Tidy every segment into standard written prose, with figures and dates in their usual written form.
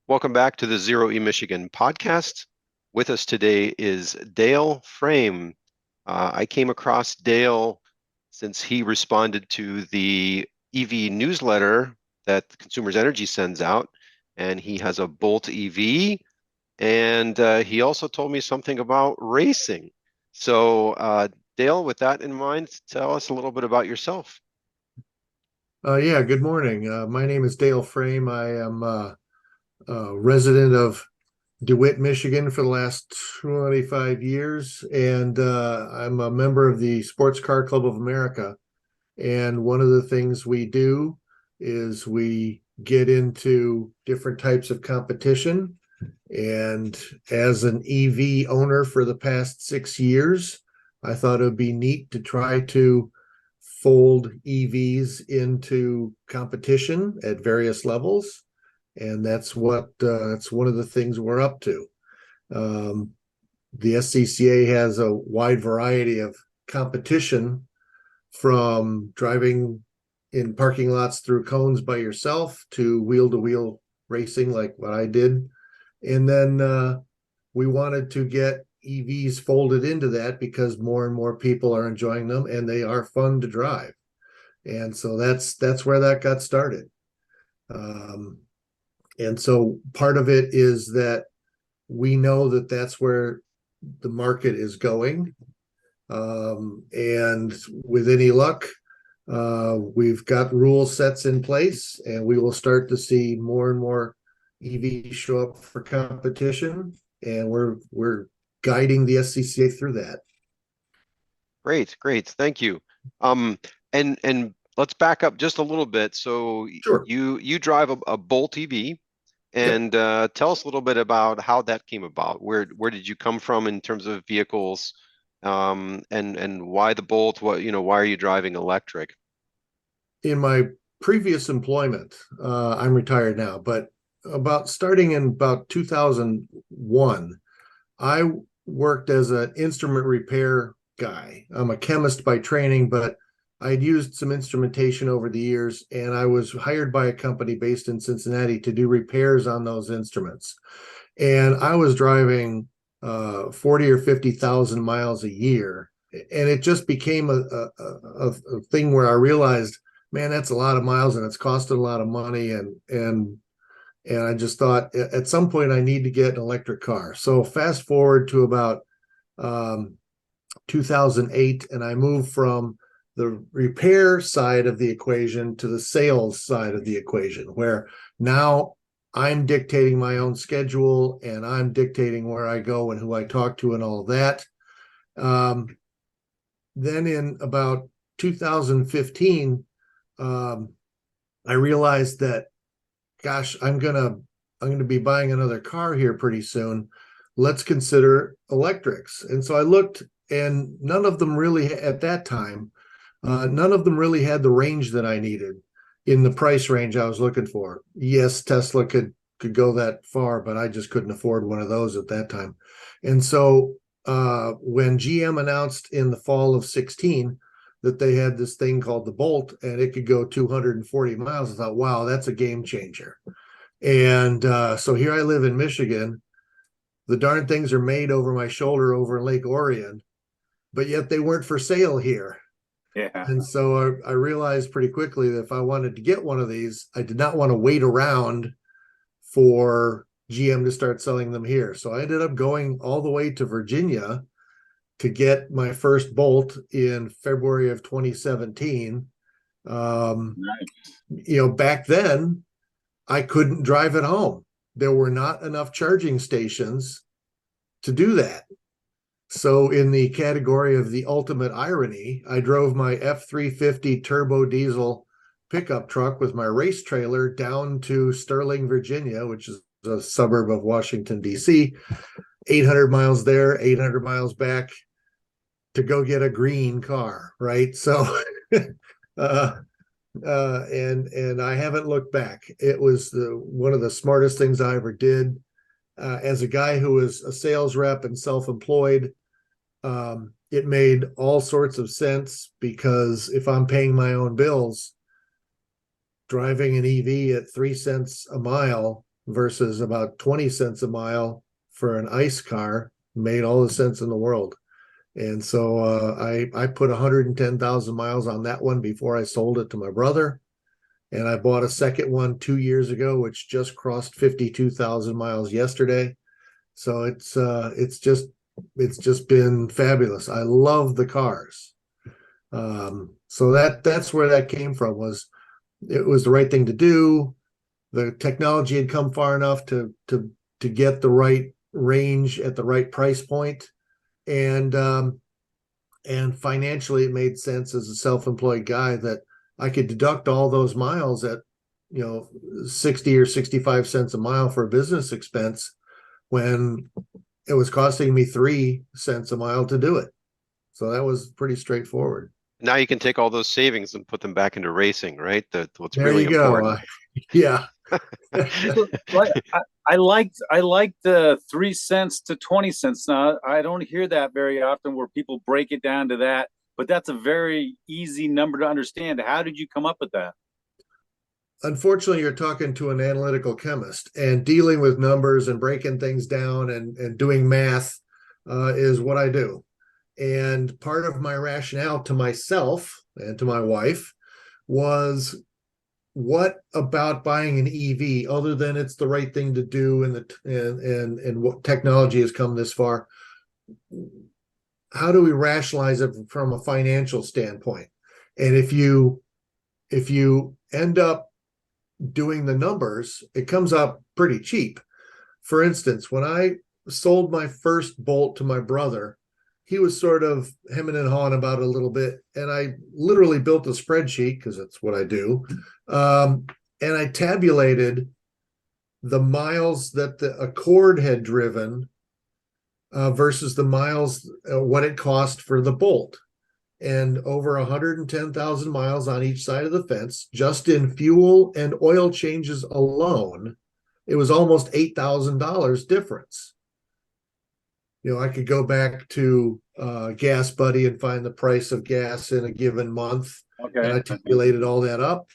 Welcome back to the Zero E Michigan podcast. With us today is Dayle Frame. I came across Dayle since he responded to the EV newsletter that Consumers Energy sends out, and he has a Bolt EV, and he also told me something about racing. So, Dayle, with that in mind, tell us a little bit about yourself. Yeah, good morning. My name is Dayle Frame. I am a resident of DeWitt, Michigan for the last 25 years, and I'm a member of the Sports Car Club of America. And one of the things we do is we get into different types of competition. And as an EV owner for the past 6 years, I thought it would be neat to try to fold EVs into competition at various levels, and that's one of the things we're up to. Um, the SCCA has a wide variety of competition, from driving in parking lots through cones by yourself to wheel racing like what I did. And then we wanted to get EVs folded into that because more and more people are enjoying them and they are fun to drive. And so that's where that got started. Um, and so part of it is that we know that that's where the market is going. And with any luck, we've got rule sets in place, and we will start to see more and more EVs show up for competition, and we're guiding the SCCA through that. Great, great, thank you. Um, and let's back up just a little bit. So Sure. you drive a Bolt EV, Yep. and tell us a little bit about how that came about. Where did you come from in terms of vehicles, and why the Bolt? Why are you driving electric? In my previous employment, I'm retired now, but about starting in about 2001, I worked as an instrument repair guy. I'm a chemist by training, but I'd used some instrumentation over the years, and I was hired by a company based in Cincinnati to do repairs on those instruments. And I was driving 40 or 50,000 miles a year. And it just became a thing where I realized, man, that's a lot of miles and it's costing a lot of money. And I just thought at some point I need to get an electric car. So fast forward to about um, 2008, and I moved from the repair side of the equation to the sales side of the equation, where now I'm dictating my own schedule and I'm dictating where I go and who I talk to and all of that. Um, then in about 2015, um, I realized that, gosh, I'm gonna be buying another car here pretty soon. Let's consider electrics. And so I looked, and none of them really at that time, none of them really had the range that I needed in the price range I was looking for. Yes, Tesla could go that far, but I just couldn't afford one of those at that time. And so when GM announced in the fall of 16 that they had this thing called the Bolt and it could go 240 miles, I thought, wow, that's a game changer. And so here I live in Michigan. The darn things are made over my shoulder over in Lake Orion, but yet they weren't for sale here. Yeah. And so I realized pretty quickly that if I wanted to get one of these, I did not want to wait around for GM to start selling them here. So I ended up going all the way to Virginia to get my first Bolt in February of 2017. Um, Nice. Back then, I couldn't drive at home. There were not enough charging stations to do that. So, in the category of the ultimate irony, I drove my F-350 turbo diesel pickup truck with my race trailer down to Sterling, Virginia, which is a suburb of Washington, D.C., 800 miles there, 800 miles back to go get a green car, right? So, uh, and I haven't looked back. It was one of the smartest things I ever did. As a guy who was a sales rep and self-employed, it made all sorts of sense, because if I'm paying my own bills, driving an EV at 3 cents a mile versus about 20 cents a mile for an ICE car made all the sense in the world. And so I put 110,000 miles on that one before I sold it to my brother. And I bought a second one 2 years ago, which just crossed 52,000 miles yesterday. So it's just been fabulous. I love the cars. So that's where that came from. Was it was the right thing to do. The technology had come far enough to get the right range at the right price point, and financially it made sense as a self-employed guy that I could deduct all those miles at 60 or 65 cents a mile for a business expense when it was costing me 3 cents a mile to do it. So that was pretty straightforward. Now you can take all those savings and put them back into racing, right? What's There really you go. important. Yeah. So, like, I like the 3 cents to 20 cents. Now, I don't hear that very often where people break it down to that, but that's a very easy number to understand. How did you come up with that? Unfortunately, you're talking to an analytical chemist, and dealing with numbers and breaking things down and doing math is what I do. And part of my rationale to myself and to my wife was, what about buying an EV, other than it's the right thing to do, and what technology has come this far? How do we rationalize it from a financial standpoint? And if you end up doing the numbers, it comes up pretty cheap. For instance, when I sold my first Bolt to my brother, he was sort of hemming and hawing about it a little bit. And I literally built a spreadsheet, because that's what I do. And I tabulated the miles that the Accord had driven versus the miles, what it cost for the Bolt. And over 110,000 miles on each side of the fence, just in fuel and oil changes alone, it was almost $8,000 difference. I could go back to Gas Buddy and find the price of gas in a given month. Okay. And I tabulated all that up,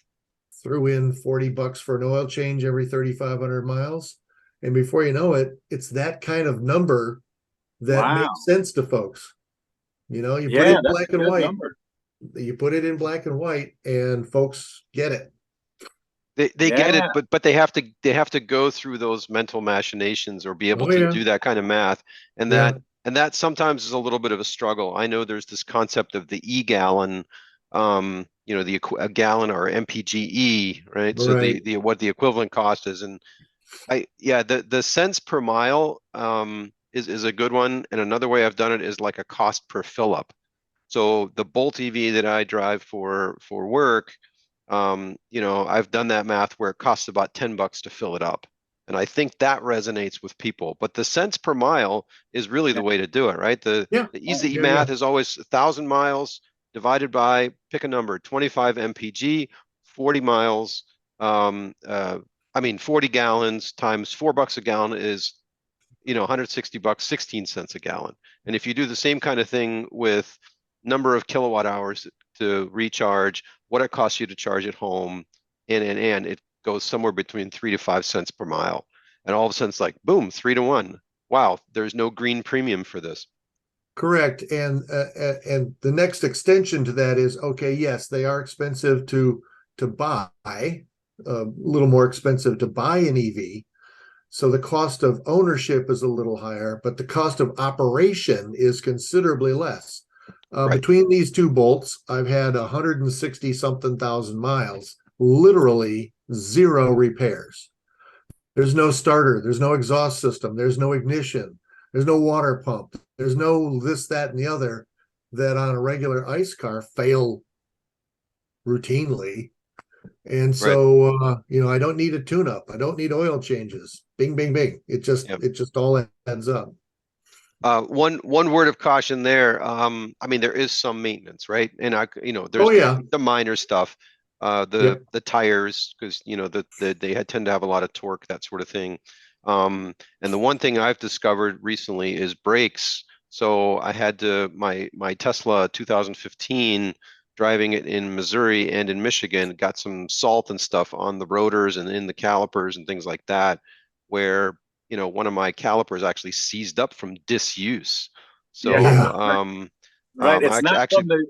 threw in $40 for an oil change every 3,500 miles. And before you know it, it's that kind of number that Wow. makes sense to folks. You put it in That's black a and good white. number. You put it in black and white, and folks get it. They get it, Yeah. but they have to go through those mental machinations or be able Oh to yeah, do that kind of math. And yeah, that sometimes is a little bit of a struggle. I know there's this concept of the e-gallon, a gallon or MPGE, right? So right. the what the equivalent cost is. And the cents per mile is a good one. And another way I've done it is like a cost per fill up. So the Bolt EV that I drive for work, I've done that math where it costs about $10 to fill it up. And I think that resonates with people. But the cents per mile is really the way to do it, right? The Yeah, the easy yeah, yeah. math is always 1,000 miles divided by, pick a number, 25 mpg, 40 miles. 40 gallons times $4 a gallon is, $160, 16 cents a gallon. And if you do the same kind of thing with number of kilowatt hours to recharge, what it costs you to charge at home, and it goes somewhere between 3 to 5 cents per mile. And all of a sudden it's like, boom, 3 to 1. Wow, there's no green premium for this. Correct. And the next extension to that is, okay, yes, they are expensive to buy, a little more expensive to buy an EV. So the cost of ownership is a little higher, but the cost of operation is considerably less. Right. Between these two Bolts, I've had 160 something thousand miles, literally zero repairs. There's no starter, there's no exhaust system, there's no ignition, there's no water pump, there's no this, that, and the other that on a regular ICE car fail routinely. And Right. so I don't need a tune-up. I don't need oil changes. Bing, bing, bing. It just Yep. it just all adds up. One word of caution there. There is some maintenance, right? And there's Oh yeah. the minor stuff, Yep. the tires, because they tend to have a lot of torque, that sort of thing. And the one thing I've discovered recently is brakes. So I had my Tesla 2015, driving it in Missouri and in Michigan, got some salt and stuff on the rotors and in the calipers and things like that. where, you know, one of my calipers actually seized up from disuse. So, Yeah. Right. It's not actually, from the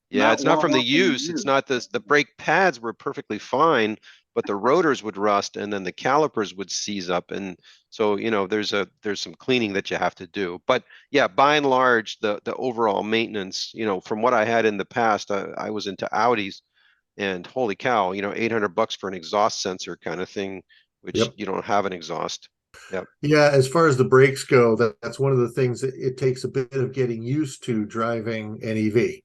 yeah, not it's not one from the off from the use. It's use. not this. The brake pads were perfectly fine, but the rotors would rust, and then the calipers would seize up. And so, you know, there's some cleaning that you have to do. But yeah, by and large, the overall maintenance, you know, from what I had in the past, I was into Audis, and holy cow, you know, $800 for an exhaust sensor kind of thing, which Yep. you don't have an exhaust. Yep. Yeah, as far as the brakes go, that's one of the things that it takes a bit of getting used to driving an EV.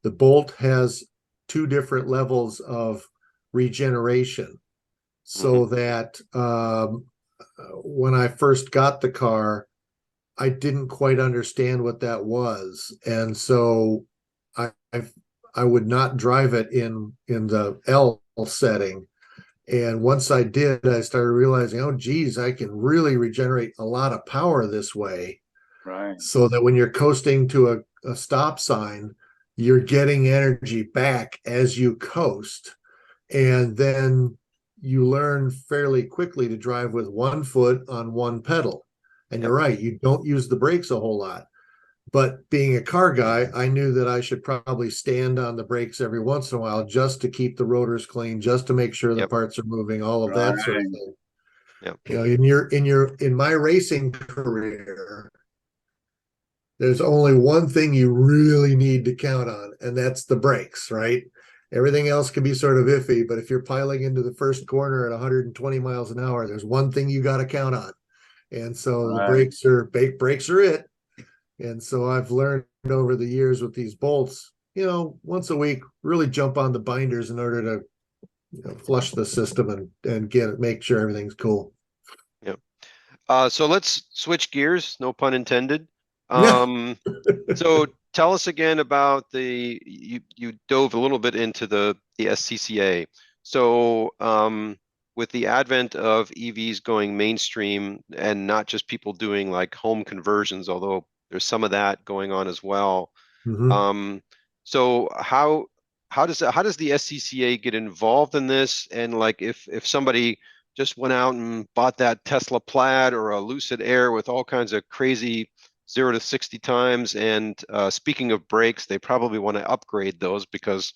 The Bolt has two different levels of regeneration, Hmm. so that when I first got the car, I didn't quite understand what that was, and so I I would not drive it in the L setting. And once I did, I started realizing, oh, geez, I can really regenerate a lot of power this way. Right. So that when you're coasting to a stop sign, you're getting energy back as you coast. And then you learn fairly quickly to drive with one foot on one pedal. And Yep. you're right, you don't use the brakes a whole lot. But being a car guy, I knew that I should probably stand on the brakes every once in a while just to keep the rotors clean, just to make sure the Yep. parts are moving, all of that sort of Right. thing. Yep. You know, in my racing career, there's only one thing you really need to count on, and that's the brakes, right? Everything else can be sort of iffy, but if you're piling into the first corner at 120 miles an hour, there's one thing you got to count on. And so the Right. brakes are it. And so I've learned over the years with these bolts, you know, once a week, really jump on the binders in order to, you know, flush the system and make sure everything's cool. Yep. So let's switch gears, no pun intended. Yeah. So tell us again about you dove a little bit into the SCCA. So with the advent of EVs going mainstream and not just people doing like home conversions, although there's some of that going on as well. Mhm. Um, so how does the SCCA get involved in this? And like if somebody just went out and bought that Tesla Plaid or a Lucid Air with all kinds of crazy 0 to 60 times, and speaking of brakes, they probably want to upgrade those because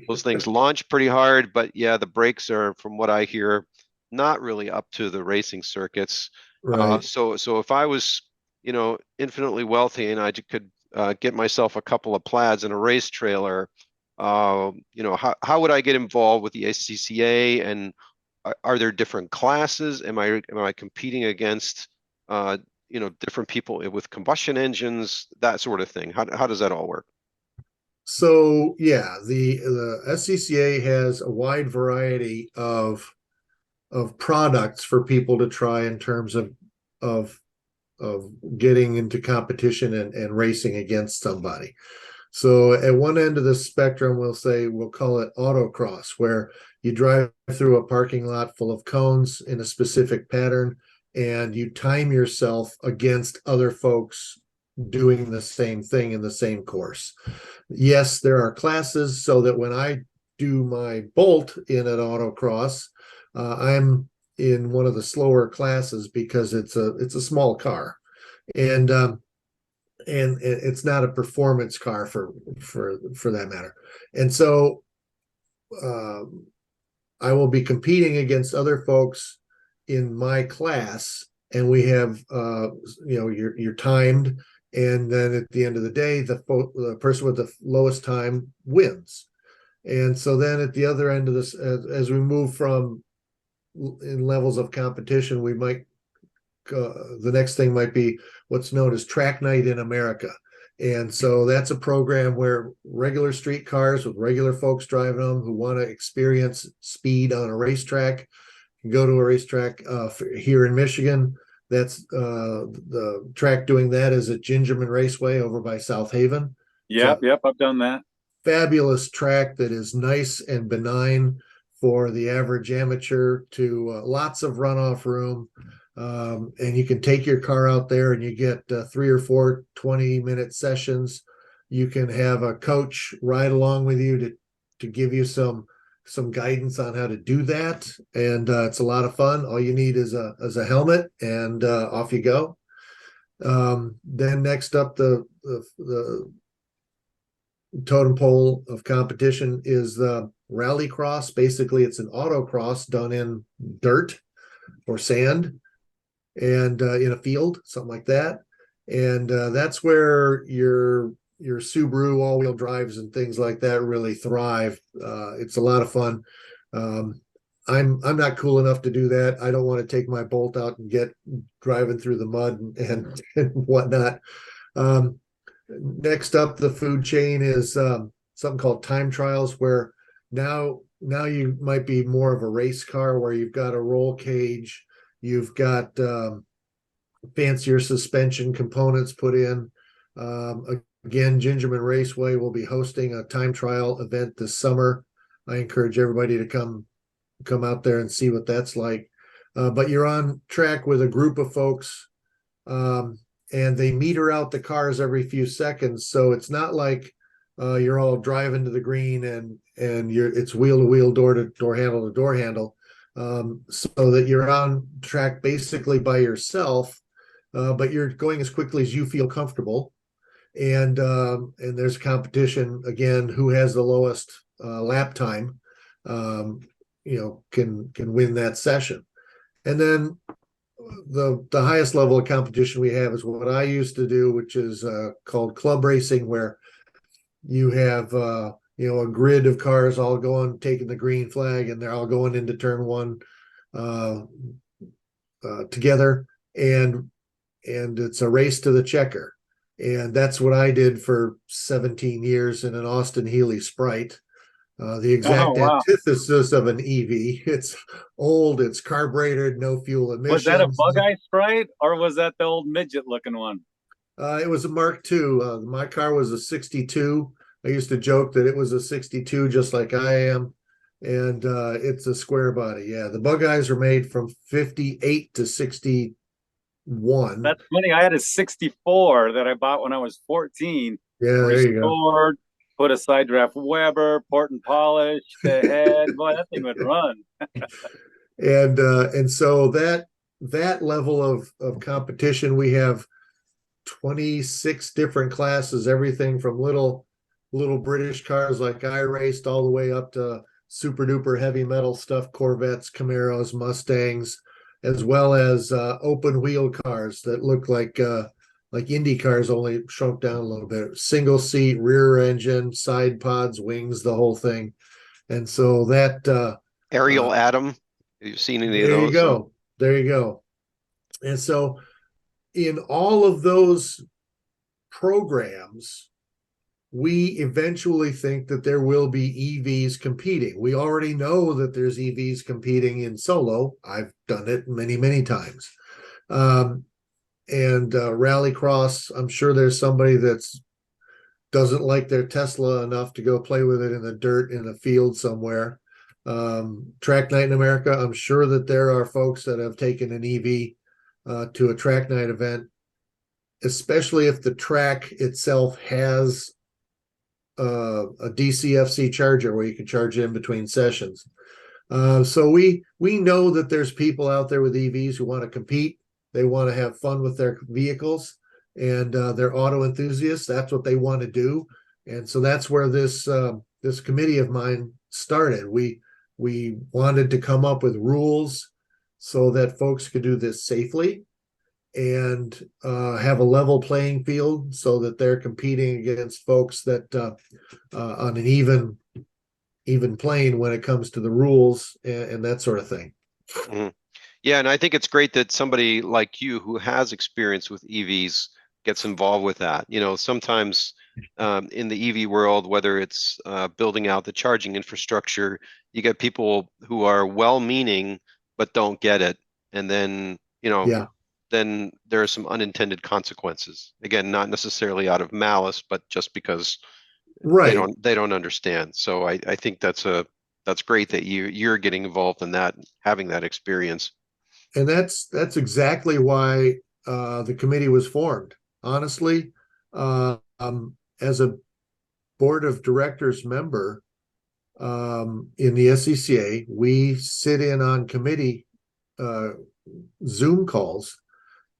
those things launch pretty hard. But yeah, the brakes are, from what I hear, not really up to the racing circuits. Right. So if I was, you know, infinitely wealthy and I could get myself a couple of plaids and a race trailer, you know, how would I get involved with the SCCA? And are there different classes? Am I competing against you know, different people with combustion engines, that sort of thing? How does that all work? So yeah, the SCCA has a wide variety of products for people to try in terms of of getting into competition and racing against somebody. So at one end of the spectrum, we'll call it autocross, where you drive through a parking lot full of cones in a specific pattern and you time yourself against other folks doing the same thing in the same course. Yes, there are classes so that when I do my bolt in an autocross, I'm in one of the slower classes because it's a small car, and it's not a performance car for that matter. And so um, I will be competing against other folks in my class, and we have you know, you're timed, and then at the end of the day, the person with the lowest time wins. And so then at the other end of this, as we move from in levels of competition, we might the next thing might be what's known as Track Night in America. And so that's a program where regular street cars with regular folks driving them who want to experience speed on a racetrack can go to a racetrack here in Michigan. That's the track doing that is at Gingerman Raceway over by South Haven. Yep. So Yep. I've done that. fabulous track that is nice and benign for the average amateur to lots of runoff room. And you can take your car out there and you get 3 or 4 20-minute sessions. You can have a coach ride along with you to give you some some guidance on how to do that, and it's a lot of fun. All you need is a helmet, and off you go. Then next up, the totem pole of competition is the rally cross. Basically, it's an autocross done in dirt or sand, and in a field, something like that. And that's where your Subaru all-wheel drives and things like that really thrive. It's a lot of fun. I'm not cool enough to do that. I don't want to take my Bolt out and get driving through the mud and whatnot. Next up the food chain is something called time trials, where now you might be more of a race car, where you've got a roll cage, you've got fancier suspension components put in. Again, Gingerman Raceway will be hosting a time trial event this summer. I encourage everybody to come out there and see what that's like. But you're on track with a group of folks, and they meter out the cars every few seconds. So it's not like you're all driving to the green and it's wheel to wheel, door to door, handle to door handle, so that you're on track basically by yourself, but you're going as quickly as you feel comfortable. And there's competition again. Who has the lowest lap time, can win that session. And then the highest level of competition we have is what I used to do, which is called club racing, where you have a grid of cars all going, taking the green flag, and they're all going into turn one together, and it's a race to the checker. And that's what I did for 17 years in an Austin Healey Sprite. The exact antithesis of an EV. It's old, it's carbureted, no fuel emissions. Was that a Bug-Eye Sprite, or was that the old midget looking one? It was a Mark II. My car was a 62. I used to joke that it was a 62, just like I am. And it's a square body. Yeah, the Bug-Eyes are made from 58 to 61. That's funny. I had a 64 that I bought when I was 14. Yeah, there you go. Put a side draft Weber, port and polish the head. Boy, that thing would run. And so that level of competition, we have 26 different classes, everything from little British cars like I raced, all the way up to super duper heavy metal stuff, Corvettes, Camaros, Mustangs, as well as open wheel cars that look like Indy cars, only shrunk down a little bit. Single seat, rear engine, side pods, wings, the whole thing. And so that Ariel Atom, have you seen any of those? There you go. There you go. And so in all of those programs, we eventually think that there will be EVs competing. We already know that there's EVs competing in solo. I've done it many, many times. And Rallycross, I'm sure there's somebody that's doesn't like their Tesla enough to go play with it in the dirt in a field somewhere. Track Night in America, I'm sure that there are folks that have taken an EV to a track night event, especially if the track itself has a DCFC charger where you can charge in between sessions. So we know that there's people out there with EVs who want to compete. They want to have fun with their vehicles, and they're auto enthusiasts. That's what they want to do. And so that's where this committee of mine started. We wanted to come up with rules so that folks could do this safely and have a level playing field, so that they're competing against folks that on an even plane when it comes to the rules and that sort of thing. Mm-hmm. Yeah, and I think it's great that somebody like you who has experience with EVs gets involved with that. Sometimes in the EV world, whether it's building out the charging infrastructure, you get people who are well-meaning but don't get it, and then then there are some unintended consequences. Again, not necessarily out of malice, but just because they don't understand. So I think that's great that you're getting involved in that, having that experience. And that's exactly why the committee was formed. Honestly, as a board of directors member, in the SCCA. We sit in on committee Zoom calls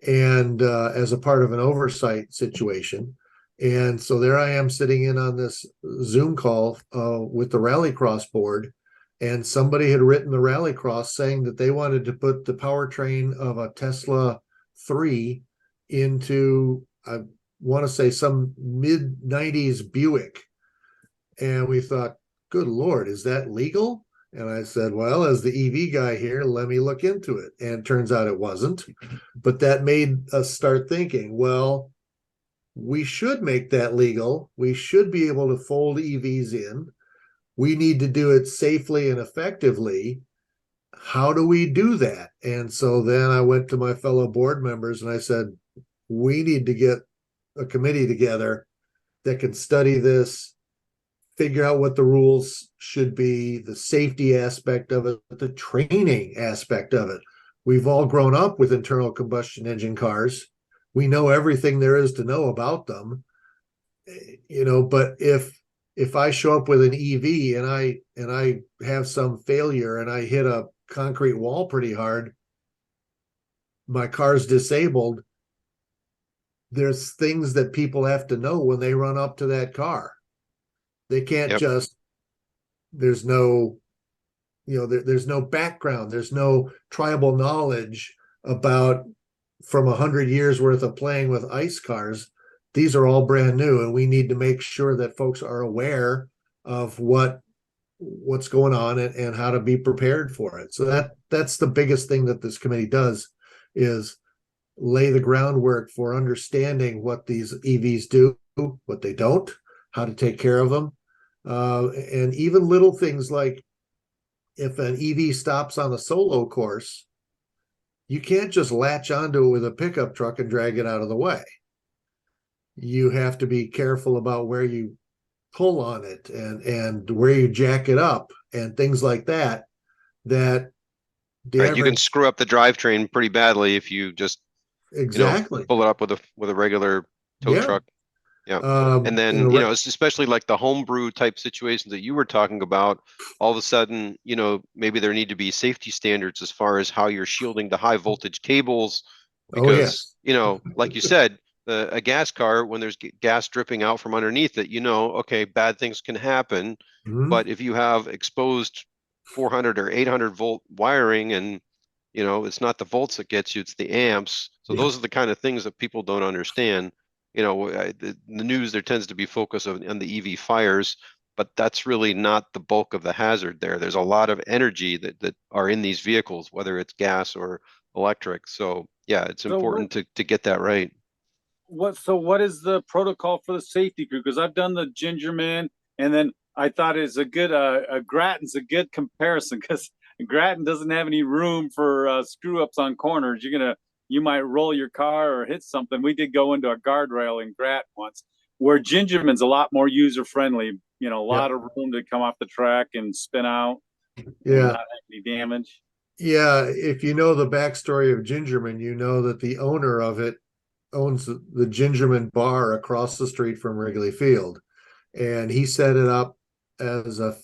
and as a part of an oversight situation. And so there I am sitting in on this Zoom call with the Rallycross board, and somebody had written the Rallycross saying that they wanted to put the powertrain of a Tesla 3 into, I want to say, some mid-90s Buick. And we thought, good Lord, is that legal? And I said, well, as the EV guy here, let me look into it. And turns out it wasn't. But that made us start thinking, well, we should make that legal. We should be able to fold EVs in. We need to do it safely and effectively. How do we do that? And so then I went to my fellow board members and I said, we need to get a committee together that can study this, figure out what the rules should be, the safety aspect of it, the training aspect of it. We've all grown up with internal combustion engine cars. We know everything there is to know about them, but if I show up with an EV and I have some failure and I hit a concrete wall pretty hard, my car's disabled, there's things that people have to know when they run up to that car. They can't just, there's no background, there's no tribal knowledge about from 100 years worth of playing with ICE cars. These are all brand new, and we need to make sure that folks are aware of what's going on and how to be prepared for it. So that's the biggest thing that this committee does, is lay the groundwork for understanding what these EVs do, what they don't, how to take care of them. And even little things like if an EV stops on a solo course, you can't just latch onto it with a pickup truck and drag it out of the way. You have to be careful about where you pull on it and where you jack it up and things like that. Right, you can screw up the drivetrain pretty badly if you just exactly pull it up with a regular tow truck. Yeah. And then, it's especially like the homebrew type situations that you were talking about, all of a sudden, maybe there need to be safety standards as far as how you're shielding the high voltage cables, because, like you said, a gas car, when there's gas dripping out from underneath it, okay, bad things can happen. But if you have exposed 400 or 800 volt wiring and, it's not the volts that gets you, it's the amps. So those are the kind of things that people don't understand. The news, there tends to be focus on the EV fires, but that's really not the bulk of the hazard there. There's a lot of energy that are in these vehicles, whether it's gas or electric. So yeah, it's important to get that right. What is the protocol for the safety crew? Because I've done the Gingerman, and then I thought it's a good Grattan's a good comparison, because Grattan doesn't have any room for screw ups on corners. You might roll your car or hit something. We did go into a guardrail in Grattan once, where Gingerman's a lot more user friendly. A lot of room to come off the track and spin out. And not have any damage. Yeah, if you know the backstory of Gingerman, you know that the owner of it owns the Gingerman bar across the street from Wrigley Field, and he set it up as a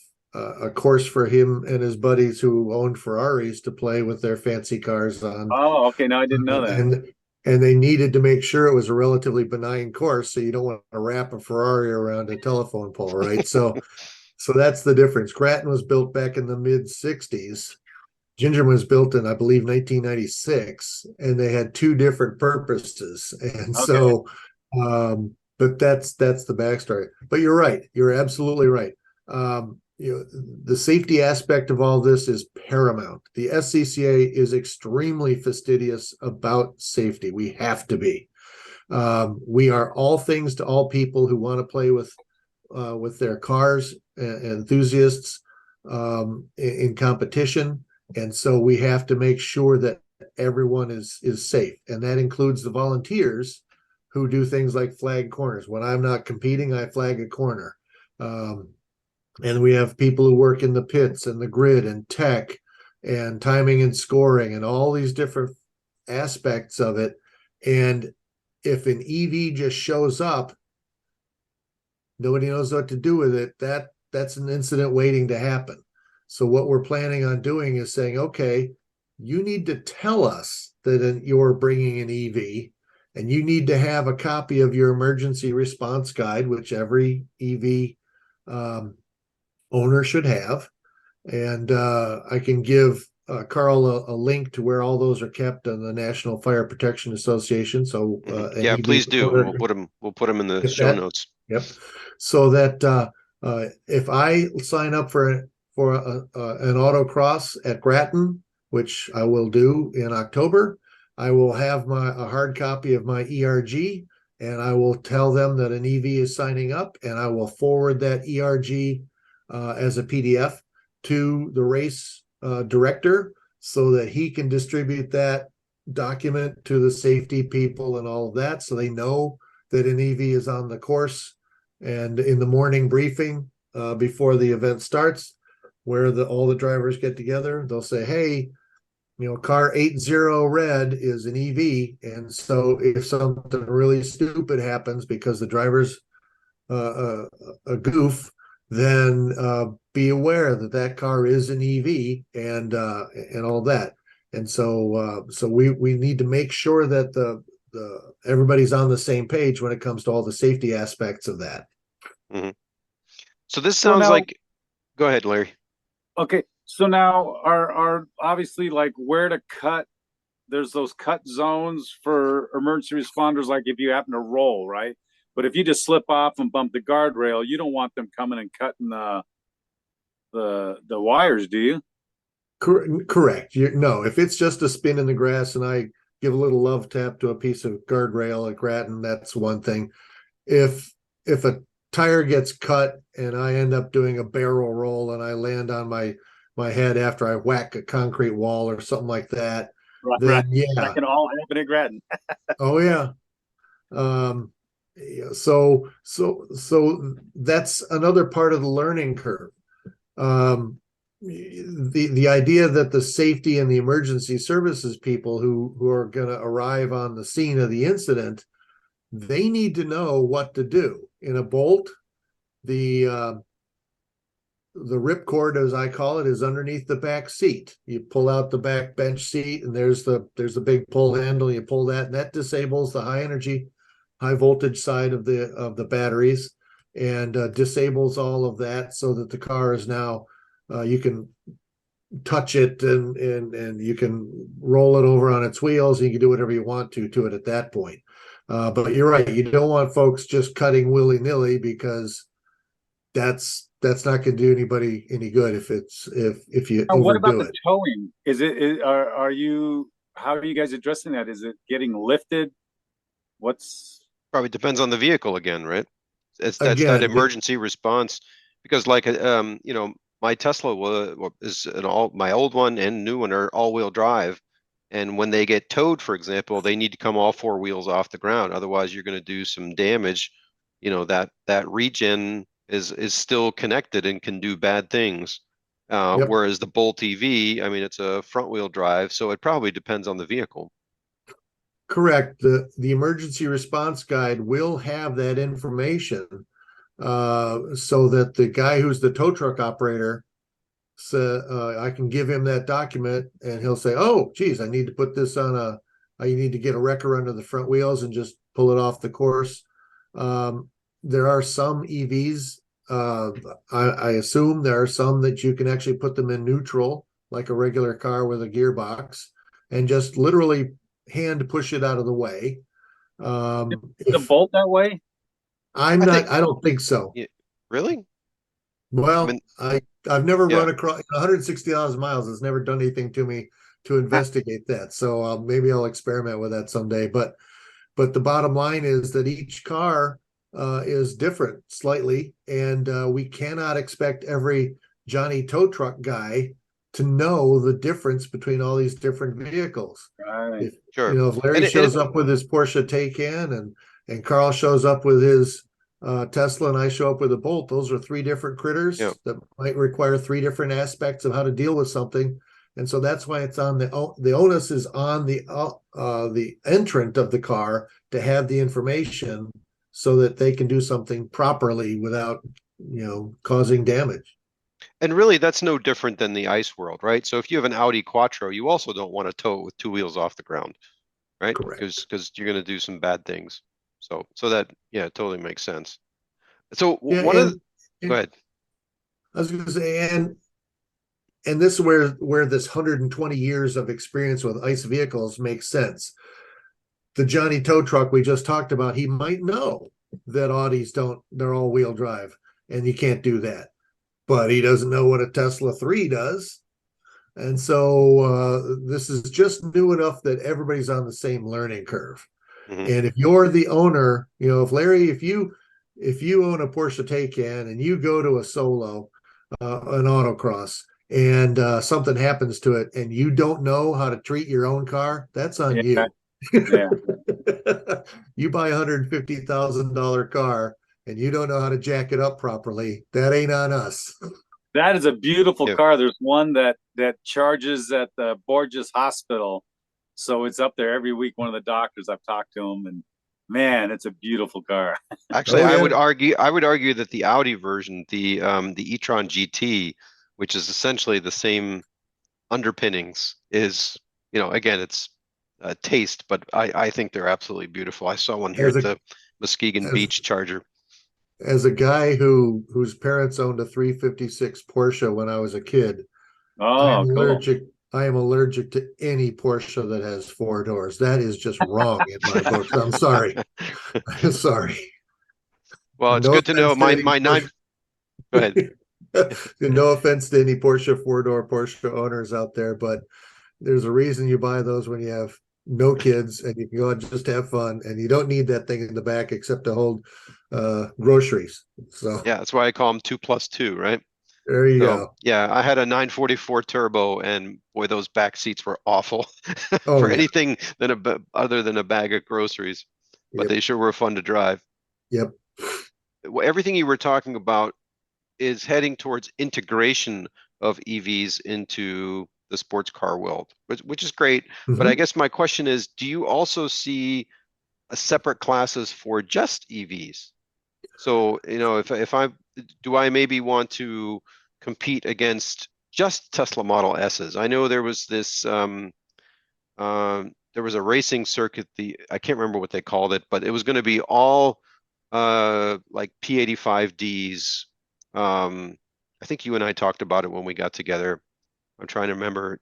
course for him and his buddies who owned Ferraris to play with their fancy cars on. Oh, okay. No, I didn't know that. And they needed to make sure it was a relatively benign course, so you don't want to wrap a Ferrari around a telephone pole, right? So that's the difference. Grattan was built back in the mid 60s. Gingerman was built in, I believe, 1996, and they had two different purposes. And so, but that's the backstory. But you're right. You're absolutely right. The safety aspect of all this is paramount. The SCCA is extremely fastidious about safety. We have to be. We are all things to all people who want to play with their cars, enthusiasts in competition. And so we have to make sure that everyone is safe. And that includes the volunteers who do things like flag corners. When I'm not competing, I flag a corner. And we have people who work in the pits and the grid and tech and timing and scoring and all these different aspects of it. And if an EV just shows up, nobody knows what to do with it. That that's an incident waiting to happen. So what we're planning on doing is saying, okay, you need to tell us that you're bringing an EV, and you need to have a copy of your emergency response guide, which every EV owner should have. And I can give Carl a link to where all those are kept on the National Fire Protection Association. So Yeah, an please EV do. owner We'll put them in the get show that. notes. Yep. So that if I sign up for an autocross at Grattan, which I will do in October, I will have a hard copy of my ERG, and I will tell them that an EV is signing up, and I will forward that ERG as a PDF to the race director so that he can distribute that document to the safety people and all of that, so they know that an EV is on the course. And in the morning briefing before the event starts, where all the drivers get together, they'll say, hey, car 80 red is an EV. And so if something really stupid happens because the driver's a goof, then be aware that car is an EV and all that. And so we need to make sure that the everybody's on the same page when it comes to all the safety aspects of that. Mm-hmm. So this So sounds now, like, go ahead, Larry. okay, so now are obviously like where to cut. There's those cut zones for emergency responders, like if you happen to roll, right? But if you just slip off and bump the guardrail, you don't want them coming and cutting the wires, do you? Correct. No, if it's just a spin in the grass and I give a little love tap to a piece of guardrail at Grattan, that's one thing. If a tire gets cut and I end up doing a barrel roll and I land on my head after I whack a concrete wall or something like that, then yeah, that can all happen at Grattan. oh yeah. So that's another part of the learning curve. The idea that the safety and the emergency services people who are going to arrive on the scene of the incident, they need to know what to do. In a bolt, the ripcord, as I call it, is underneath the back seat. You pull out the back bench seat, and there's the big pull handle. You pull that, and that disables the high voltage side of the batteries, and disables all of that, so that the car is now you can touch it and you can roll it over on its wheels. And you can do whatever you want to it at that point. But you're right. You don't want folks just cutting willy-nilly, because that's not going to do anybody any good if you Now, what about overdo the it. towing? Are you, how are you guys addressing that? Is it getting lifted? Probably depends on the vehicle again, right? That's that Again, emergency response, because like my Tesla is my old one and new one are all-wheel drive, and when they get towed, for example, they need to come all four wheels off the ground. Otherwise, you're going to do some damage. That regen is still connected and can do bad things. Yep. Whereas the Bolt EV, I mean, it's a front-wheel drive, so it probably depends on the vehicle. Correct. The emergency response guide will have that information, so that the guy who's the tow truck operator, I can give him that document, and he'll say, "Oh, geez, I need to put this on I need to get a wrecker under the front wheels and just pull it off the course." There are some EVs. I assume there are some that you can actually put them in neutral, like a regular car with a gearbox, and just literally hand push it out of the way. The Bolt that way? I don't think so. Yeah, really? Well, I mean, I've never yeah. run across 160,000 miles. It's never done anything to me to investigate that. So maybe I'll experiment with that someday. But the bottom line is that each car is different slightly, and we cannot expect every Johnny tow truck guy to know the difference between all these different vehicles. Right. Sure. If Larry shows up with his Porsche Taycan and Carl shows up with his Tesla and I show up with a Bolt, those are three different critters that might require three different aspects of how to deal with something. And so that's why it's on the onus is on the entrant of the car to have the information so that they can do something properly without causing damage. And really, that's no different than the ice world, right? So if you have an Audi Quattro, you also don't want to tow it with two wheels off the ground, right? Correct. Because you're going to do some bad things. So that, yeah, it totally makes sense. So Yeah, one of the, go and ahead. I was going to say, and this is where this 120 years of experience with ICE vehicles makes sense. The Johnny tow truck we just talked about, he might know that Audis they're all-wheel drive, and you can't do that. But he doesn't know what a Tesla 3 does. And so this is just new enough that everybody's on the same learning curve. Mhm. And if you're the owner, if Larry, if you own a Porsche Taycan and you go to a solo, an autocross, and something happens to it, and you don't know how to treat your own car, that's on Yeah, you. yeah. You buy $150,000 car and you don't know how to jack it up properly, that ain't on us. That is a beautiful Yeah. car. There's one that charges at the Borges Hospital, so it's up there every week. One of the doctors, I've talked to him, and man, it's a beautiful car. Actually, Oh yeah, I would argue that the Audi version, the e-tron GT, which is essentially the same underpinnings, is, again, it's taste, but I think they're absolutely beautiful. I saw one here as at a the Muskegon as Beach Charger. as a guy whose parents owned a 356 Porsche when I was a kid, I am Oh, cool. allergic. I am allergic to any Porsche that has four doors. That is just wrong in my books. I'm sorry. I'm sorry. Well, it's No good to know. offense to any My nine. Porsche. Go ahead. No offense to any Porsche four-door Porsche owners out there, but there's a reason you buy those when you have no kids and you can go and just have fun, and you don't need that thing in the back except to hold groceries. So Yeah, that's why I call them 2+2, right? there you So go. yeah, I had a 944 turbo, and boy, those back seats were awful Oh for yeah. anything other than a bag of groceries. But Yep. they sure were fun to drive. Yep. Everything you were talking about is heading towards integration of EVs into the sports car world, which is great. But I Mhm. guess my question is, do you also see a separate classes for just EVs? So, if I do, I maybe want to compete against just Tesla Model S's. I know there was there was a racing circuit, I can't remember what they called it, but it was going to be all like P85Ds. I think you and I talked about it when we got together. I'm trying to remember.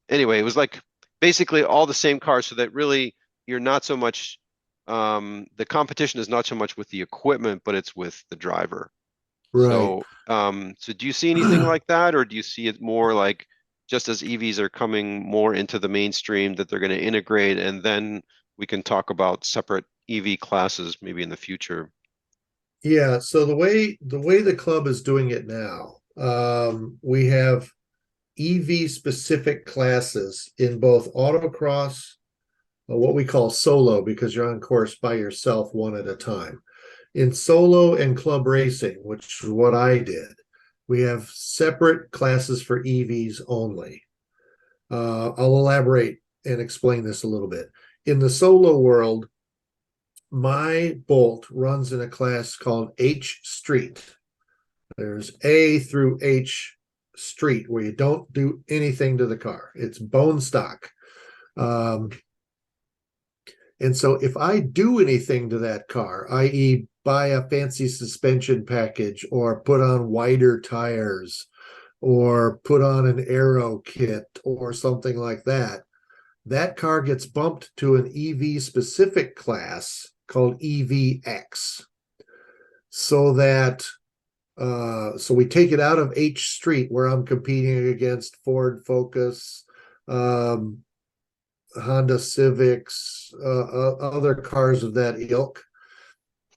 Anyway, it was like basically all the same cars, so that really you're not so much the competition is not so much with the equipment, but it's with the driver. Right. So do you see anything like that, or do you see it more like just as EVs are coming more into the mainstream that they're going to integrate, and then we can talk about separate EV classes maybe in the future? Yeah. So the way the club is doing it now, we have EV specific classes in both autocross, what we call solo, because you're on course by yourself one at a time. In solo and club racing, which is what I did, we have separate classes for EVs only. I'll elaborate and explain this a little bit. In the solo world, my Bolt runs in a class called H Street. There's A through H Street, where you don't do anything to the car. It's bone stock. Um, and so if I do anything to that car, i.e., buy a fancy suspension package or put on wider tires or put on an aero kit or something like that, that car gets bumped to an EV specific class called EVX. So we take it out of H Street, where I'm competing against Ford Focus, Honda Civics, other cars of that ilk,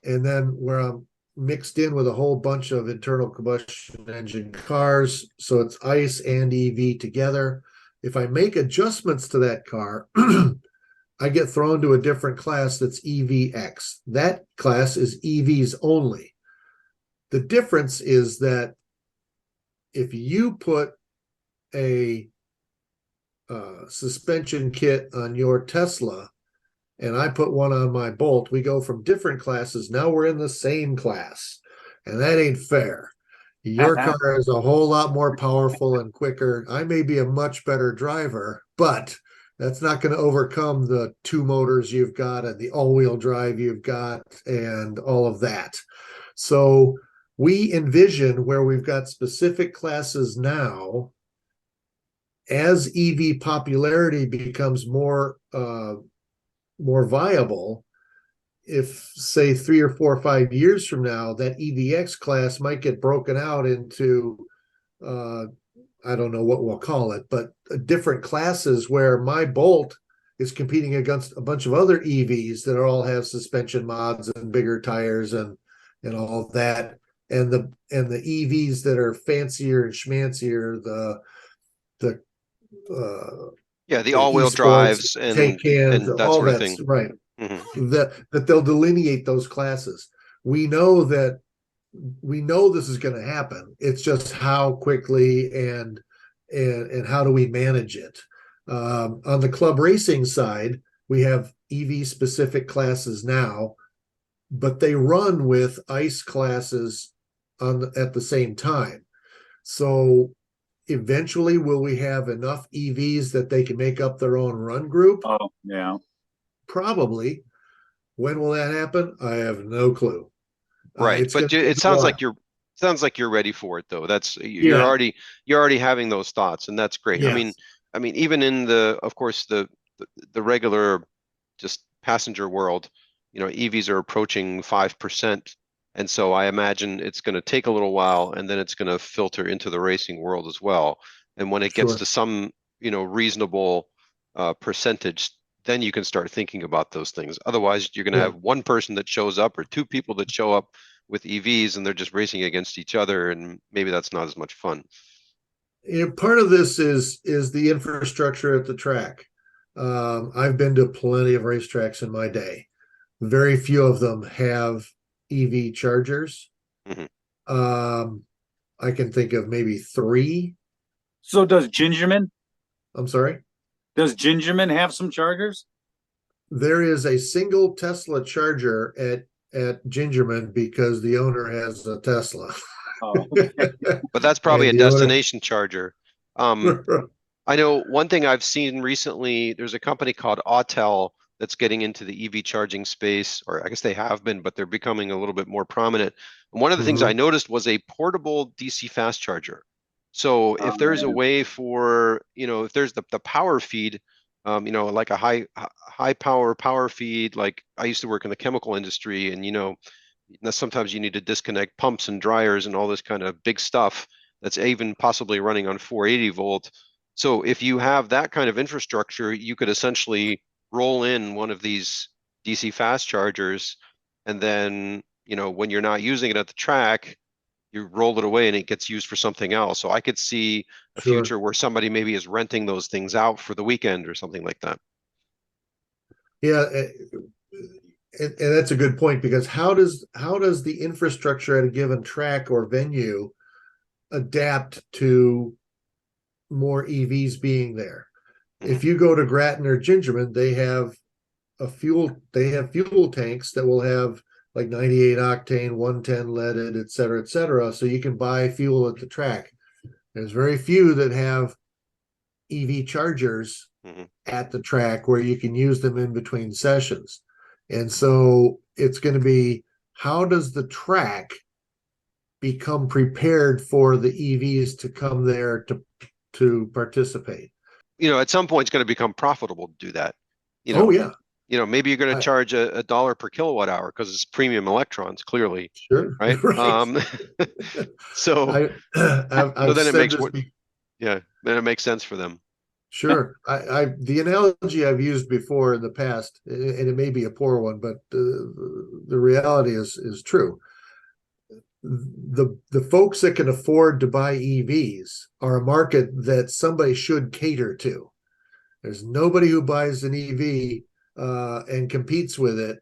and then where I'm mixed in with a whole bunch of internal combustion engine cars, so it's ICE and EV together. If I make adjustments to that car, I get thrown to a different class that's EVX. That class is EVs only. The difference is that if you put a suspension kit on your Tesla and I put one on my Bolt, we go from different classes. Now we're in the same class. and that ain't fair. Your car is a whole lot more powerful and quicker. I may be a much better driver, but that's not going to overcome the two motors you've got and the all-wheel drive you've got and all of that. So we envision where we've got specific classes now, as EV popularity becomes more viable, if say 3 or 4 or 5 years from now, that EVX class might get broken out into I don't know what we'll call it, but different classes where my Bolt is competing against a bunch of other EVs that all have suspension mods and bigger tires and all of that. And the EVs that are fancier and schmancier, the the all-wheel drives and that all sort of that's thing. right. Mm-hmm. That they'll delineate those classes. We know this is going to happen. It's just how quickly and how do we manage it. On the club racing side, we have EV specific classes now, but they run with ICE classes at the same time. So eventually, will we have enough EVs that they can make up their own run group? Oh, yeah. Probably. When will that happen? I have no clue. Right, but it sounds like you're ready for it, though. You're already having those thoughts, and that's great. Yes. I mean, even in of course, the regular just passenger world, EVs are approaching 5%, and so I imagine it's going to take a little while, and then it's going to filter into the racing world as well. And when it gets to some, reasonable percentage, then you can start thinking about those things. Otherwise, you're going to have one person that shows up or two people that show up with EVs, and they're just racing against each other, and maybe that's not as much fun. Part of this is the infrastructure at the track. I've been to plenty of racetracks in my day. Very few of them have EV chargers. Mm-hmm. I can think of maybe 3. So does Gingerman? I'm sorry? Does Gingerman have some chargers? There is a single Tesla charger at Gingerman because the owner has a Tesla. Oh, okay. But that's probably a destination charger. I know one thing I've seen recently, there's a company called Autel that's getting into the EV charging space, or I guess they have been, but they're becoming a little bit more prominent. And one of the things I noticed was a portable DC fast charger. So if there's a way for, if there's the power feed, like a high power feed, like I used to work in the chemical industry, and sometimes you need to disconnect pumps and dryers and all this kind of big stuff that's even possibly running on 480 volt. So if you have that kind of infrastructure, you could essentially roll in one of these DC fast chargers, and then when you're not using it at the track, you roll it away and it gets used for something else. So I could see a future where somebody maybe is renting those things out for the weekend or something like that. Yeah, and that's a good point, because how does the infrastructure at a given track or venue adapt to more EVs being there? If you go to Grattan or Gingerman, they have fuel tanks that will have like 98 octane, 110 leaded, et cetera, so you can buy fuel at the track. There's very few that have EV chargers at the track where you can use them in between sessions. And so it's going to be, how does the track become prepared for the EVs to come there to participate? At some point it's going to become profitable to do that. Oh yeah. Maybe you're going to charge a $1 per kilowatt hour because it's premium electrons, clearly. Sure. Right. So then it makes sense for them. Sure. The analogy I've used before in the past, and it may be a poor one, but the reality is true. The folks that can afford to buy EVs are a market that somebody should cater to. There's nobody who buys an EV and competes with it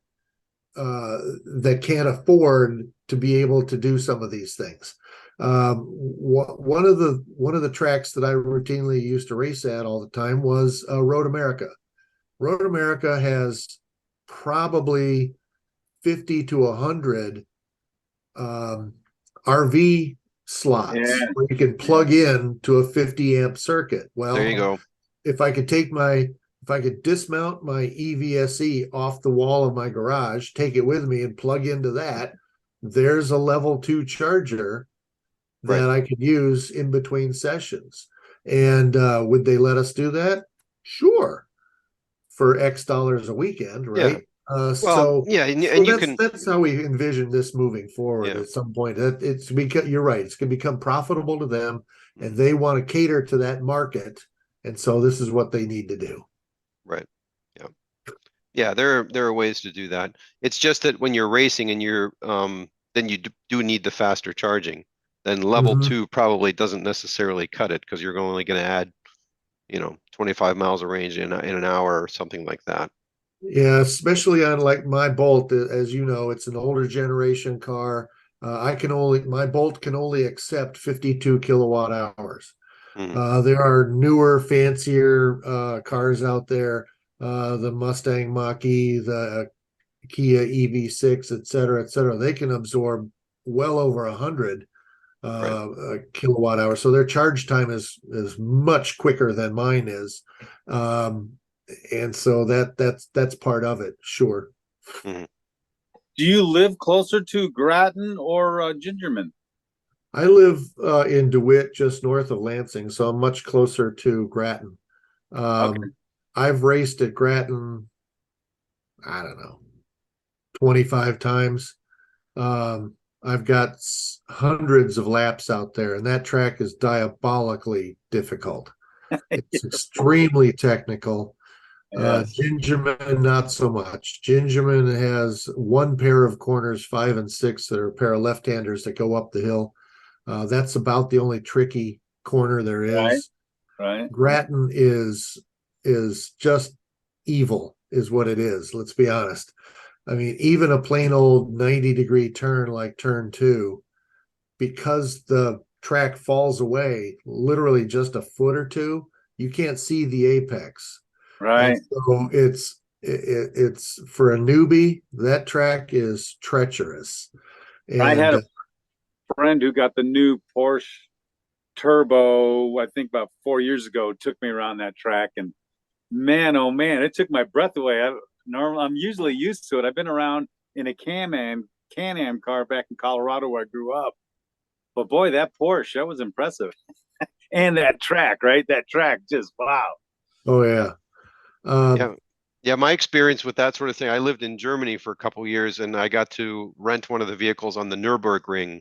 that can't afford to be able to do some of these things. One of the tracks that I routinely used to race at all the time was Road America. Road America has probably 50 to 100 RV slots Yeah. where you can plug in to a 50 amp circuit. Well, There you go. if I could dismount my EVSE off the wall of my garage, take it with me and plug into that, there's a level 2 charger Right. that I could use in between sessions. And would they let us do that? Sure. For X dollars a weekend, right? Well, So yeah, and you can, that's how we envision this moving forward yeah. at some point. That it's because you're right, it's going to become profitable to them, and they want to cater to that market, and so this is what they need to do. Right. Yeah. Yeah, there are ways to do that. It's just that when you're racing and you're then you do need the faster charging. Then level Mhm. 2 probably doesn't necessarily cut it because you're only going to add, 25 miles of range in an hour or something like that. Yeah, especially on like my Bolt, as you know, it's an older generation car. My Bolt can only accept 52 kilowatt hours. Mhm. There are newer, fancier cars out there, the Mustang Mach-E, the Kia EV6, et cetera, et cetera. They can absorb well over 100 Right. kilowatt hours. So their charge time is much quicker than mine is. And so that's part of it, sure. Mhm. Do you live closer to Grattan or Gingerman? I live in DeWitt, just north of Lansing, so I'm much closer to Grattan. Okay. I've raced at Grattan, I don't know, 25 times. I've got hundreds of laps out there, and that track is diabolically difficult. It's extremely technical. Yes. Gingerman, not so much. Gingerman has one pair of corners, 5 and 6, that are a pair of left-handers that go up the hill. That's about the only tricky corner there Right. is. Right. Grattan is just evil, is what it is. Let's be honest. I mean, even a plain old 90-degree turn like turn 2, because the track falls away literally just a foot or two, you can't see the apex. And Right. so it's for a newbie, that track is treacherous. I had And a friend who got the new Porsche Turbo, I think about 4 years ago, took me around that track, and man, oh man, it took my breath away. I'm usually used to it. I've been around in a Can-Am car back in Colorado where I grew up. But boy, that Porsche, that was impressive. And that track, right? That track just wow. oh yeah. Um, Yeah. Yeah, my experience with that sort of thing, I lived in Germany for a couple years and I got to rent one of the vehicles on the Nürburgring.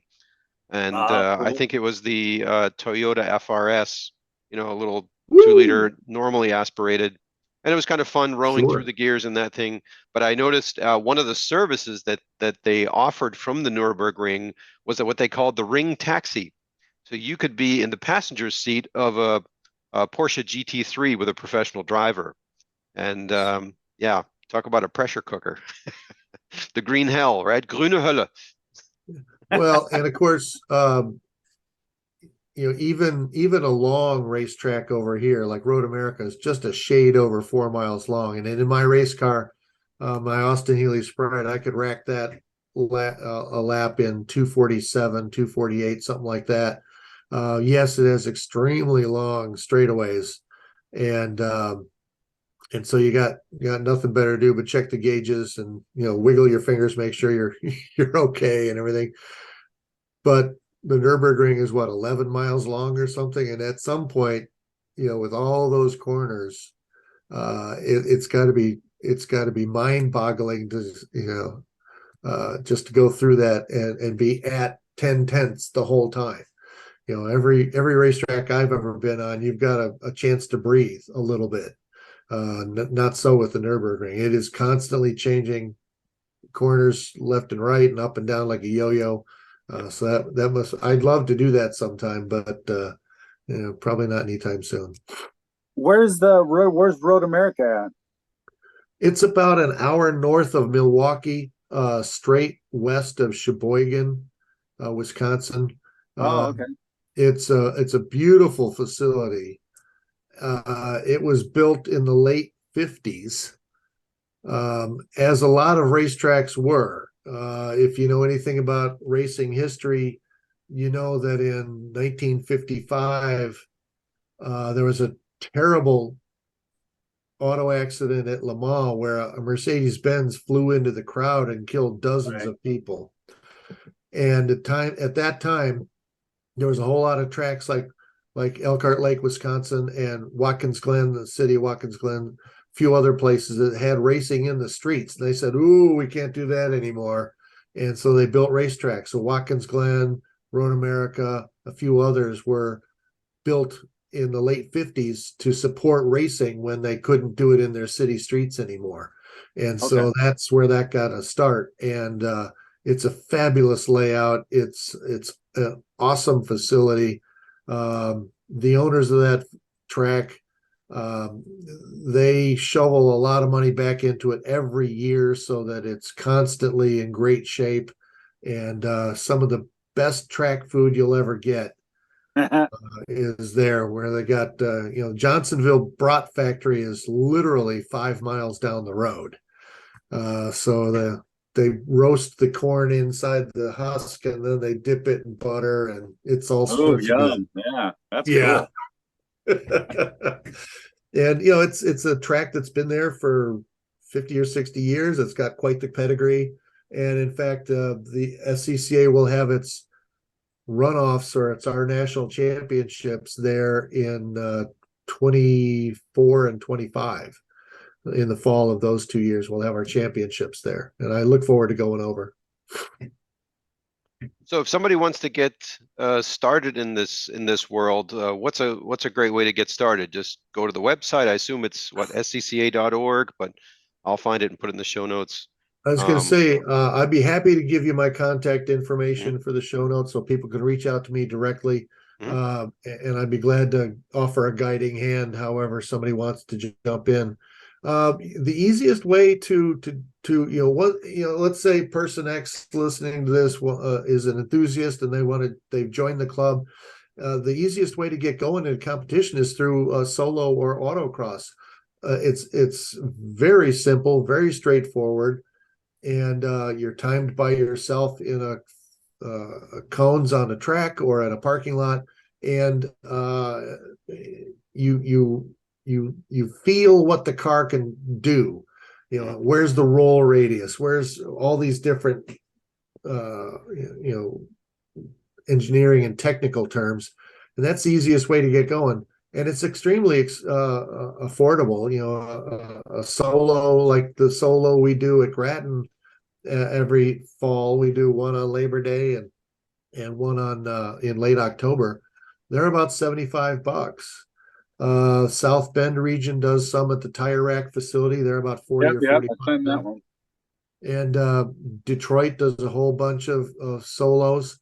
And I Cool. think it was the Toyota FRS, a little woo, 2-liter, normally aspirated. And it was kind of fun rolling through sure. the gears in that thing. But I noticed one of the services that they offered from the Nürburgring was what they called the ring taxi. So you could be in the passenger seat of a Porsche GT3 with a professional driver. And yeah, talk about a pressure cooker. The green hell, right? Grüne Hölle. Well, and of course, even a long racetrack over here, like Road America, is just a shade over 4 miles long. And in my race car, my Austin Healey Sprite, I could rack that a lap in 247, 248, something like that. Yes, it has extremely long straightaways, and so you got nothing better to do but check the gauges and wiggle your fingers, make sure you're you're okay and everything. But the Nürburgring is what, 11 miles long or something, and at some point, with all those corners, it's got to be mind-boggling to just to go through that and be at 10 tenths the whole time. Every racetrack I've ever been on, you've got a chance to breathe a little bit. Not so with the Nürburgring. It is constantly changing corners left and right and up and down like a yo-yo. So I'd love to do that sometime, but probably not anytime soon. Where's Road America at? It's about an hour north of Milwaukee, straight west of Sheboygan, Wisconsin. Oh, Uh, okay. it's a beautiful facility. It was built in the late 50s, as a lot of racetracks were. If you know anything about racing history, you know that in 1955, there was a terrible auto accident at Le Mans where a Mercedes-Benz flew into the crowd and killed dozens Right. of people. And at that time, there was a whole lot of tracks like Elkhart Lake, Wisconsin, and Watkins Glen, the city of Watkins Glen, a few other places that had racing in the streets. And they said, "Ooh, we can't do that anymore." And so they built racetracks. So Watkins Glen, Road America, a few others were built in the late 50s to support racing when they couldn't do it in their city streets anymore. And Okay. so that's where that got a start. And it's a fabulous layout. It's an awesome facility. The owners of that track, they shovel a lot of money back into it every year so that it's constantly in great shape, and some of the best track food you'll ever get is there, where they got Johnsonville Brat Factory is literally 5 miles down the road. So they roast the corn inside the husk, and then they dip it in butter, and it's all Oh, sorts of good. yum. Yeah, that's Yeah. cool. And it's a track that's been there for 50 or 60 years. It's got quite the pedigree. And in fact, the SCCA will have its runoffs, or it's our national championships there in 24 and 25. In the fall of those 2 years, we'll have our championships there, and I look forward to going over. So if somebody wants to get started in this world, what's a great way to get started? Just go to the website. I assume it's scca.org, but I'll find it and put it in the show notes. I was going to Um, say, I'd be happy to give you my contact mhm, information for the show notes so people can reach out to me directly. mhm. And I'd be glad to offer a guiding hand, however somebody wants to jump in. The easiest way to let's say person X listening to this is an enthusiast and they've joined the club. The easiest way to get going in a competition is through solo or autocross. It's very simple, very straightforward, and you're timed by yourself in cones on a track or at a parking lot, and you feel what the car can do. Where's the roll radius? Where's all these different engineering and technical terms, and that's the easiest way to get going. And it's extremely affordable. A solo like the solo we do at Grattan every fall. We do one on Labor Day and one on in late October. They're about $75. South Bend region does some at the Tire Rack facility. They're about 40 Yep, or yep. I 45. claim that one. And Detroit does a whole bunch of solos.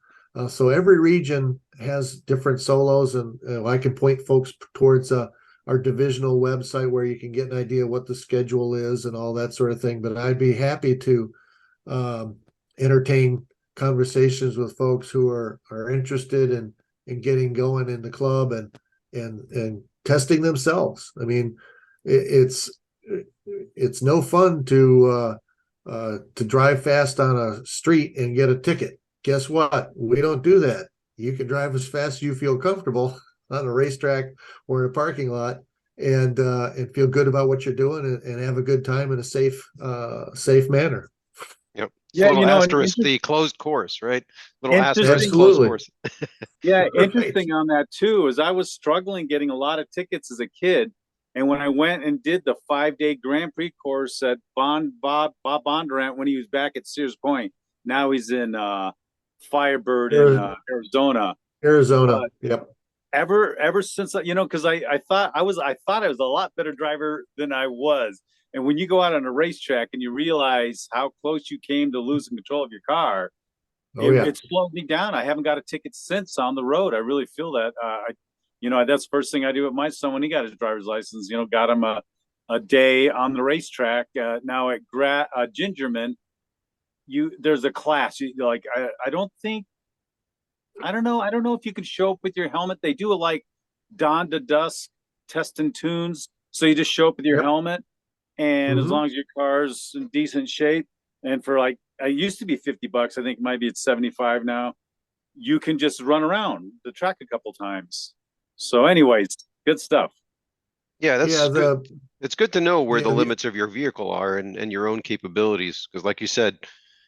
So every region has different solos, and I can point folks towards our divisional website where you can get an idea what the schedule is and all that sort of thing. But I'd be happy to entertain conversations with folks who are interested in getting going in the club and testing themselves. I mean, it's no fun to drive fast on a street and get a ticket. Guess what? We don't do that. You can drive as fast as you feel comfortable on a racetrack or in a parking lot, and feel good about what you're doing, and have a good time in a safe manner. Yep. It's a Yeah, little and asterisk, the closed course, right? Little asterisk interesting. closed Absolutely. course. Yeah, Right. interesting on that too is I was struggling getting a lot of tickets as a kid, and when I went and did the 5-day Grand Prix course at Bob Bondurant when he was back at Sears Point, now he's in Firebird in Arizona. Arizona. But Yep. ever since because I thought I was a lot better driver than I was, and when you go out on a racetrack and you realize how close you came to losing control of your car, Oh yeah. it slowed me down. I haven't got a ticket since on the road. I really feel that. That's the first thing I do with my son when he got his driver's license. Got him a day on the racetrack. Now at Gingerman, there's a class. I don't think. I don't know. I don't know if you can show up with your helmet. They do like dawn to dusk test and tunes. So you just show up with your Yep. helmet, and as Mhm. long as your car's in decent shape, and for like, I used to be $50. I think maybe it's 75 now. you can just run around the track a couple times. So anyways, good stuff. Yeah, that's Yeah, good. It's good to know where yeah, the limits of your vehicle are and your own capabilities. Because, like you said,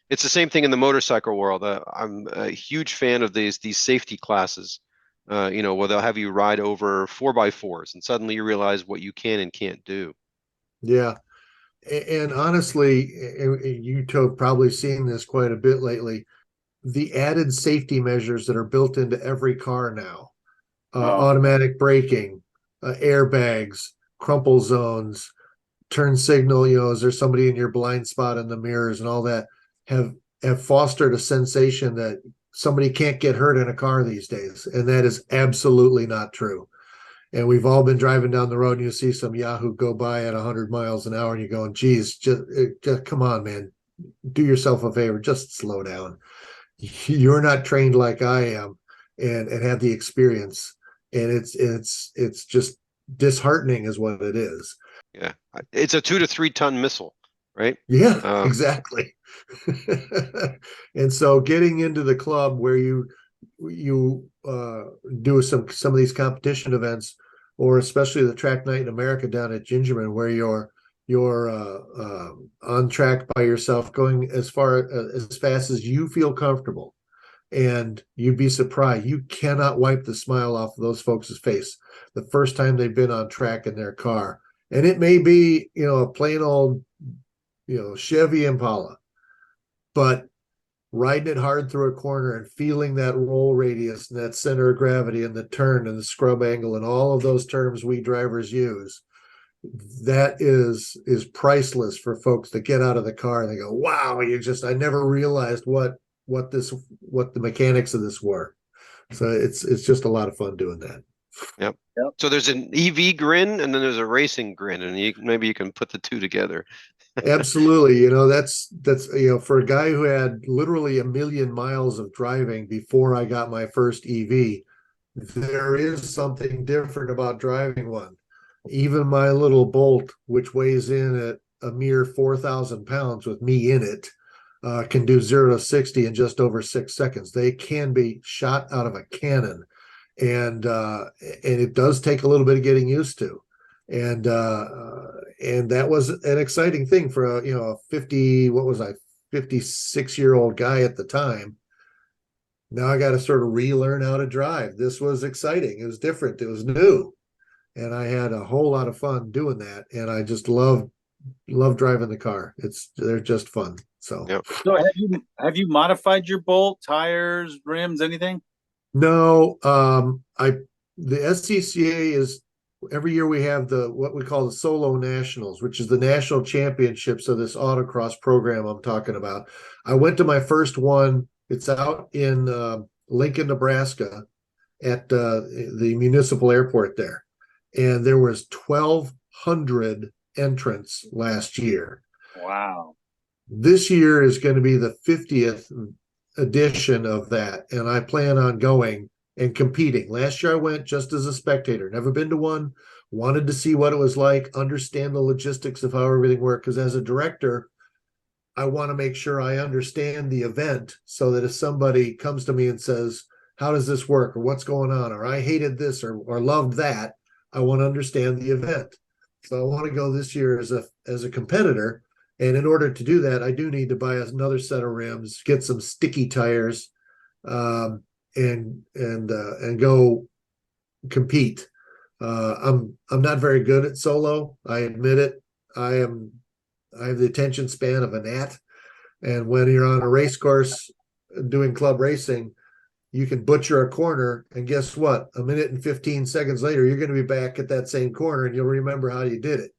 it's the same thing in the motorcycle world. I'm a huge fan of these safety classes. Where they'll have you ride over 4x4s, and suddenly you realize what you can and can't do. yeah. And honestly, you two have probably seen this quite a bit lately. The added safety measures that are built into every car now, Oh, automatic braking, airbags, crumple zones, turn signal, is there somebody in your blind spot in the mirrors and all that have fostered a sensation that somebody can't get hurt in a car these days. And that is absolutely not true. And we've all been driving down the road and you see some Yahoo go by at 100 miles an hour and you're going, geez, just come on, man, do yourself a favor, just slow down. You're not trained like I am and have the experience. And it's just disheartening is what it is. Yeah, it's a 2 to 3 ton missile, right? Yeah, Um, exactly. And so getting into the club where you do some of these competition events, or especially the track night in America down at Gingerman, where you're on track by yourself, going as fast as you feel comfortable, and you'd be surprised. You cannot wipe the smile off of those folks' face the first time they've been on track in their car, and it may be a plain old Chevy Impala, but riding it hard through a corner and feeling that roll radius and that center of gravity and the turn and the scrub angle and all of those terms we drivers use, that is priceless for folks to get out of the car and they go, wow, I never realized what the mechanics of this were. So it's just a lot of fun doing that. yep. yep. So there's an EV grin and then there's a racing grin, and maybe you can put the two together. Absolutely. That's for a guy who had literally a million miles of driving before I got my first EV, there is something different about driving one. Even my little Bolt, which weighs in at a mere 4,000 pounds with me in it, can do 0 to 60 in just over 6 seconds. They can be shot out of a cannon, and it does take a little bit of getting used to. And that was an exciting thing for a 56-year-old guy at the time. Now I got to sort of relearn how to drive. This was exciting. It was different. It was new, and I had a whole lot of fun doing that. And I just love driving the car. They're just fun. So Yep. So have you modified your Bolt, tires, rims, anything? no, the SCCA is every year we have what we call the Solo Nationals, which is the national championships of this autocross program I'm talking about. I went to my first one. It's out in Lincoln, Nebraska, at the municipal airport there, and there was 1,200 entrants last year. Wow. This year is going to be the 50th edition of that, and I plan on going and competing. Last year I went just as a spectator, never been to one, wanted to see what it was like, understand the logistics of how everything worked, because as a director, I want to make sure I understand the event so that if somebody comes to me and says, how does this work, or what's going on, or I hated this or loved that, I want to understand the event. So I want to go this year as a competitor. And in order to do that, I do need to buy another set of rims, get some sticky tires, and go compete. I'm not very good at solo. I admit it. I have the attention span of a gnat, and when you're on a race course doing club racing, you can butcher a corner, and guess what? A minute and 15 seconds later, you're going to be back at that same corner, and you'll remember how you did it.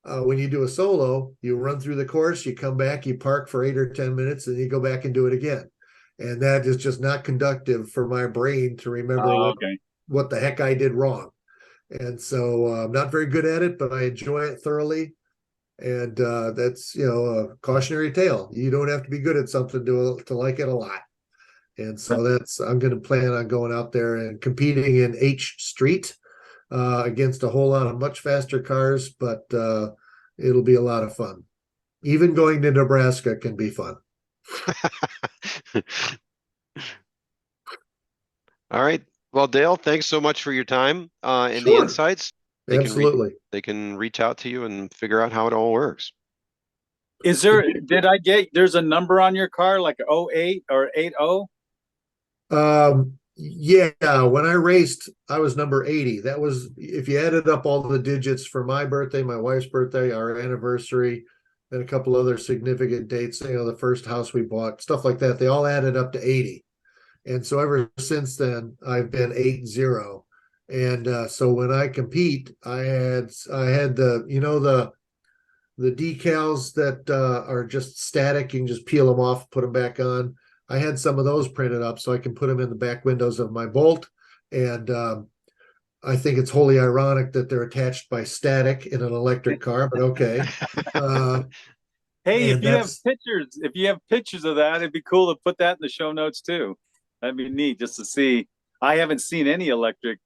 When you do a solo, you run through the course, you come back, you park for 8 or 10 minutes, and you go back and do it again. And that is just not conductive for my brain to remember what the heck I did wrong. And so I'm not very good at it, but I enjoy it thoroughly. And that's, a cautionary tale. You don't have to be good at something to like it a lot. And so I'm going to plan on going out there and competing in H Street against a whole lot of much faster cars, but it'll be a lot of fun. Even going to Nebraska can be fun. All right. Well, Dayle, thanks so much for your time and the Sure. insights. Absolutely. They can reach out to you and figure out how it all works. Is there's a number on your car like 08 or 80? Yeah, when I raced, I was number 80. That was, if you added up all the digits for my birthday, my wife's birthday, our anniversary, and a couple other significant dates, the first house we bought, stuff like that, they all added up to 80. And so ever since then, I've been 80. And so when I compete, I had the decals that are just static. You can just peel them off, put them back on. I had some of those printed up so I can put them in the back windows of my Bolt. And I think it's wholly ironic that they're attached by static in an electric car, but okay. Hey, And if you have pictures of that, it'd be cool to put that in the show notes too. That'd be neat just to see. I haven't seen any electric,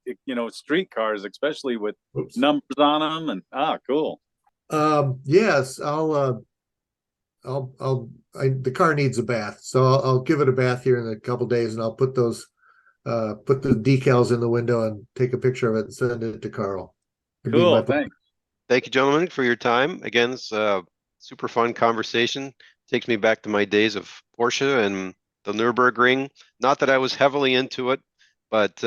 street cars, especially with oops. numbers on them. And cool. Yes, the car needs a bath, so I'll give it a bath here in a couple days, and I'll put the decals in the window and take a picture of it and send it to Carl. Cool, thanks. Thank you, gentlemen, for your time. Again, it's a super fun conversation. Takes me back to my days of Porsche and the Nürburgring. Not that I was heavily into it, but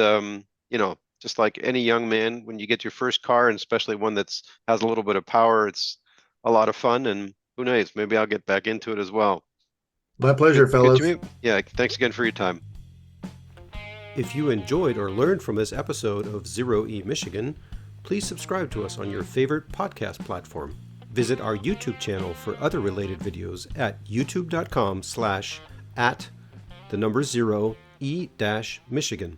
just like any young man, when you get your first car, and especially one that's has a little bit of power, it's a lot of fun. And who knows, maybe I'll get back into it as well. My pleasure, fellas. Good to meet. Yeah, thanks again for your time. If you enjoyed or learned from this episode of Zero E Michigan, please subscribe to us on your favorite podcast platform. Visit our YouTube channel for other related videos at youtube.com/@0E-Michigan.